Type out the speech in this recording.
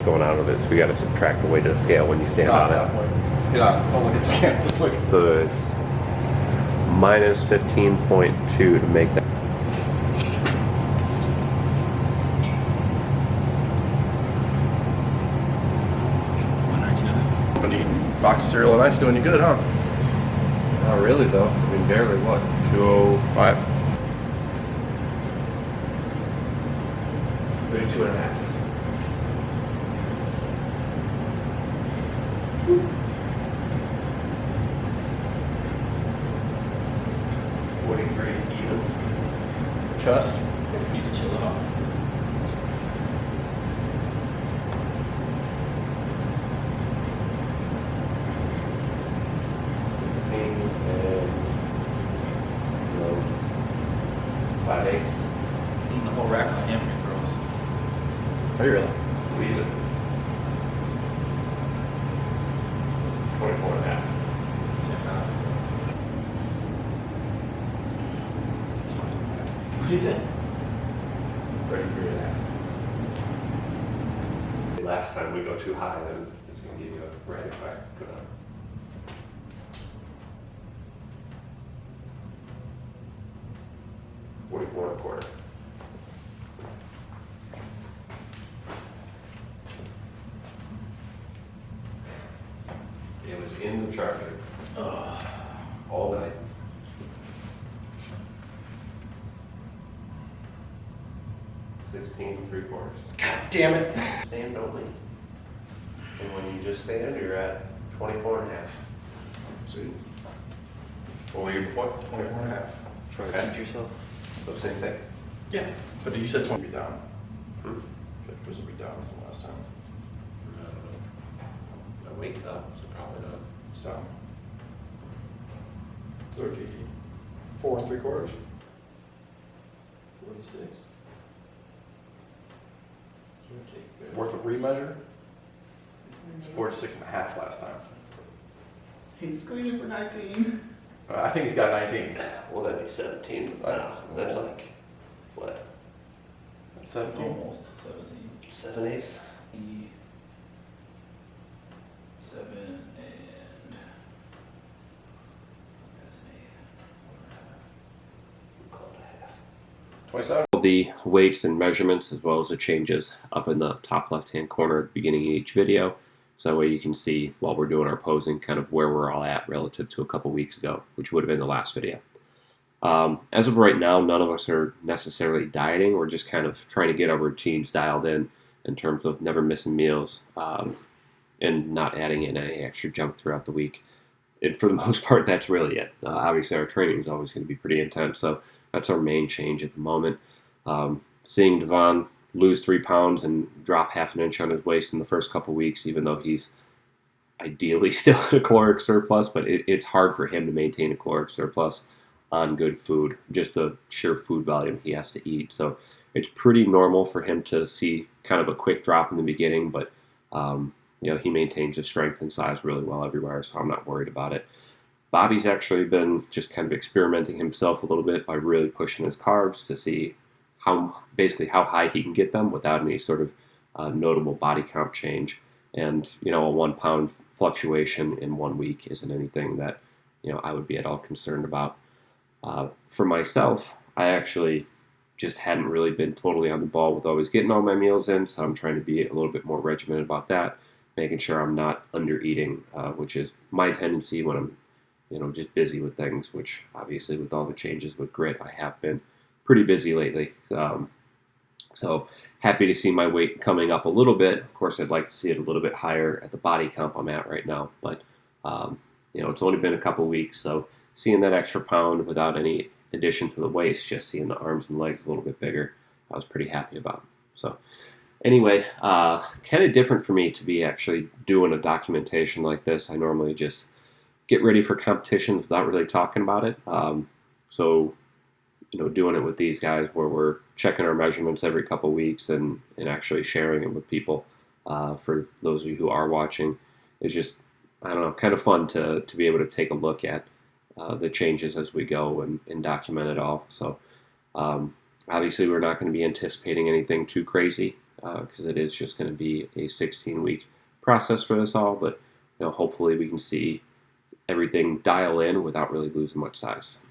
going on with it. So we got to subtract the weight of the scale when you stand on it. Don't look at the scale. Just look at So it's minus 15.2 to make that. Been eating box of cereal and ice doing you good, huh? Not really though. I mean, barely. What? 205. 32 and a half. Even. Chest. Need to chill out. And 5/8. Eating the whole rack on hamstring curls. Are you really? Squeeze it. 24 and a half. 6,000. That's fine. What did you say? 33 and a half. Last time we go too high, then it's going to give you a red if I go down. $44 and a quarter. It was in the charger all night. $16.75. God damn it. Stand only. And when you just stand, you're at 24 and a half. See? What were you before? 24 and a half. Try to teach yourself. So same thing. Yeah. But you said 20 be down. Hmm? I feel like yours will be down from last time. I don't know. My weight's up, so probably not. It's down. 34 3/4. 46. Worth a remeasure? It's 46 and a half last time. He's squeezing for 19. I think he's got 19. Well, that'd be 17. That's like, what? 17? Almost 17. 7/8? 7 and that's an 8. Call it a half. 27? The weights and measurements, as well as the changes up in the top left-hand corner at the beginning of each video. So that way you can see, while we're doing our posing, kind of where we're all at relative to a couple weeks ago, which would have been the last video. As of right now, none of us are necessarily dieting. We're just kind of trying to get our routines dialed in terms of never missing meals and not adding in any extra junk throughout the week. And for the most part, that's really it. Obviously, our training is always going to be pretty intense, so that's our main change at the moment. Seeing DeVon lose 3 pounds and drop half an inch on his waist in the first couple weeks, even though he's ideally still at a caloric surplus, but it's hard for him to maintain a caloric surplus on good food, just the sheer food volume he has to eat. So it's pretty normal for him to see kind of a quick drop in the beginning, but he maintains his strength and size really well everywhere, so I'm not worried about it. Bobby's actually been just kind of experimenting himself a little bit by really pushing his carbs to see how high he can get them without any sort of notable body count change. And a 1 pound fluctuation in 1 week isn't anything that I would be at all concerned about. For myself, I actually just hadn't really been totally on the ball with always getting all my meals in, so I'm trying to be a little bit more regimented about that, making sure I'm not under eating, which is my tendency when I'm just busy with things, which obviously with all the changes with grit, I have been pretty busy lately. So happy to see my weight coming up a little bit. Of course, I'd like to see it a little bit higher at the body comp I'm at right now, but it's only been a couple weeks, so seeing that extra pound without any addition to the waist, just seeing the arms and legs a little bit bigger, I was pretty happy about. So anyway, kind of different for me to be actually doing a documentation like this. I normally just get ready for competitions without really talking about it. So doing it with these guys where we're checking our measurements every couple weeks and actually sharing it with people, for those of you who are watching, is just, I don't know, kind of fun to be able to take a look at the changes as we go and document it all. So obviously we're not going to be anticipating anything too crazy. because it is just going to be a 16-week process for this all. But hopefully we can see everything dial in without really losing much size.